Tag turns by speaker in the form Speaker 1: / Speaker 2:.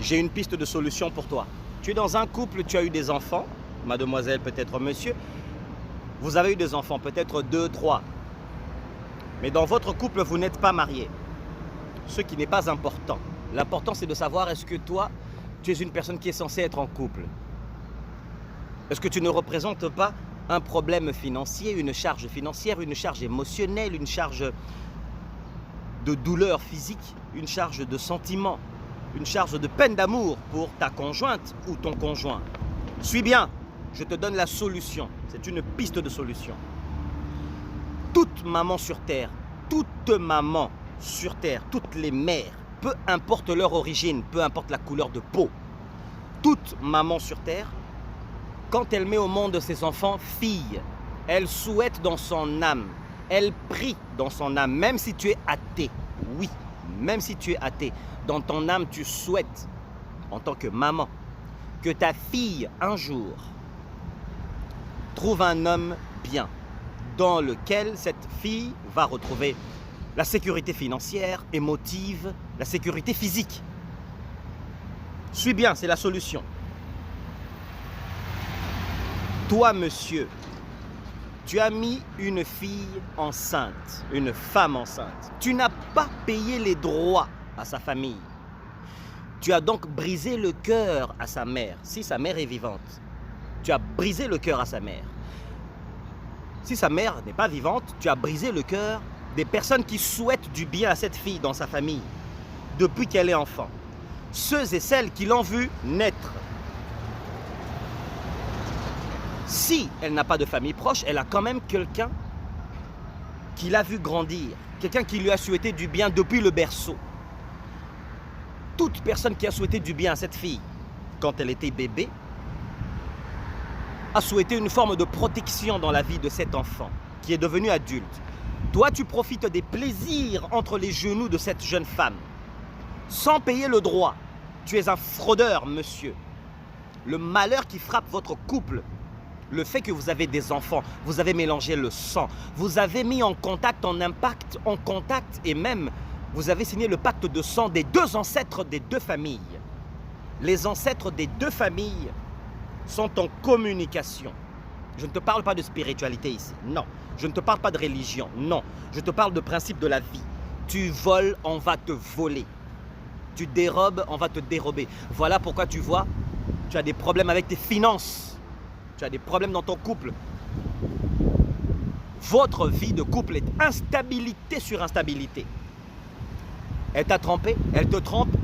Speaker 1: j'ai une piste de solution pour toi. Tu es dans un couple, tu as eu des enfants, mademoiselle, peut-être monsieur. Vous avez eu des enfants, peut-être 2, 3. Mais dans votre couple, vous n'êtes pas marié. Ce qui n'est pas important. L'important, c'est de savoir est-ce que toi, tu es une personne qui est censée être en couple. Est-ce que tu ne représentes pas un problème financier, une charge financière, une charge émotionnelle, une charge de douleur physique, une charge de sentiment, une charge de peine d'amour pour ta conjointe ou ton conjoint? Suis bien, je te donne la solution. C'est une piste de solution. Toute maman sur terre, toutes les mères, peu importe leur origine, peu importe la couleur de peau, toute maman sur terre, quand elle met au monde ses enfants filles, elle souhaite dans son âme, elle prie dans son âme, même si tu es athée, oui, même si tu es athée, dans ton âme tu souhaites, en tant que maman, que ta fille un jour trouve un homme bien, dans lequel cette fille va retrouver la sécurité financière, émotive, la sécurité physique. Suis bien, c'est la solution. Toi, monsieur, tu as mis une fille enceinte, une femme enceinte. Tu n'as pas payé les droits à sa famille. Tu as donc brisé le cœur à sa mère, si sa mère est vivante. Tu as brisé le cœur à sa mère. Si sa mère n'est pas vivante, tu as brisé le cœur des personnes qui souhaitent du bien à cette fille dans sa famille, depuis qu'elle est enfant. Ceux et celles qui l'ont vue naître. Si elle n'a pas de famille proche, elle a quand même quelqu'un qui l'a vu grandir, quelqu'un qui lui a souhaité du bien depuis le berceau. Toute personne qui a souhaité du bien à cette fille, quand elle était bébé, a souhaité une forme de protection dans la vie de cet enfant qui est devenu adulte. Toi, tu profites des plaisirs entre les genoux de cette jeune femme, sans payer le droit. Tu es un fraudeur, monsieur. Le malheur qui frappe votre couple, le fait que vous avez des enfants, vous avez mélangé le sang, vous avez mis en contact, en contact, et même vous avez signé le pacte de sang des deux ancêtres des deux familles. Les ancêtres des deux familles sont en communication. Je ne te parle pas de spiritualité ici, non. Je ne te parle pas de religion, non. Je te parle de principe de la vie. Tu voles, on va te voler. Tu dérobes, on va te dérober. Voilà pourquoi tu vois, tu as des problèmes avec tes finances. Tu as des problèmes dans ton couple. Votre vie de couple est instabilité sur instabilité. Elle t'a trompé, elle te trompe,